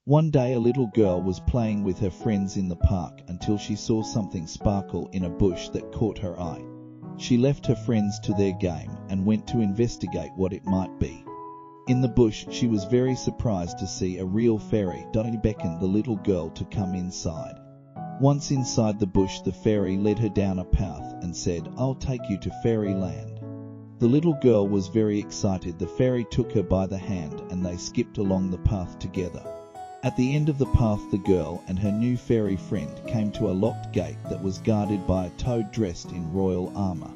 One day a little girl was playing with her friends in the park until she saw something sparkle in a bush that caught her eye. She left her friends to their game and went to investigate what it might be. In the bush she was very surprised to see a real fairy. She beckoned the little girl to come inside. Once inside the bush, the fairy led her down a path and said, "I'll take you to fairyland." The little girl was very excited. The fairy took her by the hand and they skipped along the path together. At the end of the path, the girl and her new fairy friend came to a locked gate that was guarded by a toad dressed in royal armor.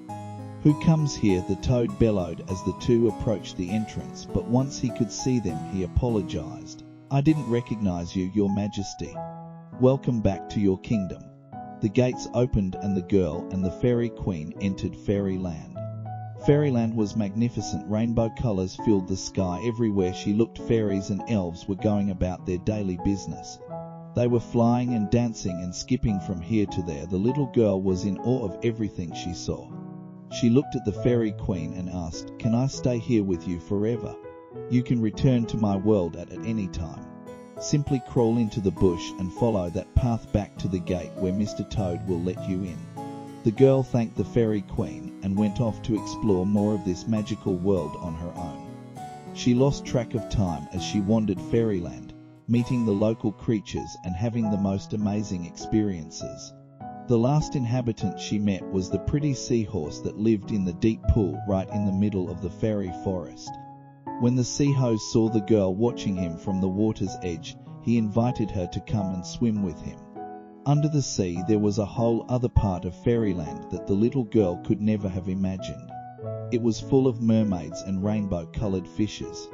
"Who comes here?" the toad bellowed as the two approached the entrance, but once he could see them he apologized. "I didn't recognize you, Your Majesty. Welcome back to your kingdom." The gates opened and the girl and the fairy queen entered fairyland. Fairyland was magnificent. Rainbow colors filled the sky. Everywhere she looked, fairies and elves were going about their daily business. They were flying and dancing and skipping from here to there. The little girl was in awe of everything she saw. She looked at the fairy queen and asked, "Can I stay here with you forever? You can return to my world at any time. Simply crawl into the bush and follow that path back to the gate where Mr. Toad will let you in." The girl thanked the fairy queen and went off to explore more of this magical world on her own. She lost track of time as she wandered fairyland, meeting the local creatures and having the most amazing experiences. The last inhabitant she met was the pretty seahorse that lived in the deep pool right in the middle of the fairy forest. When the seahorse saw the girl watching him from the water's edge, he invited her to come and swim with him. Under the sea there was a whole other part of fairyland that the little girl could never have imagined. It was full of mermaids and rainbow-colored fishes.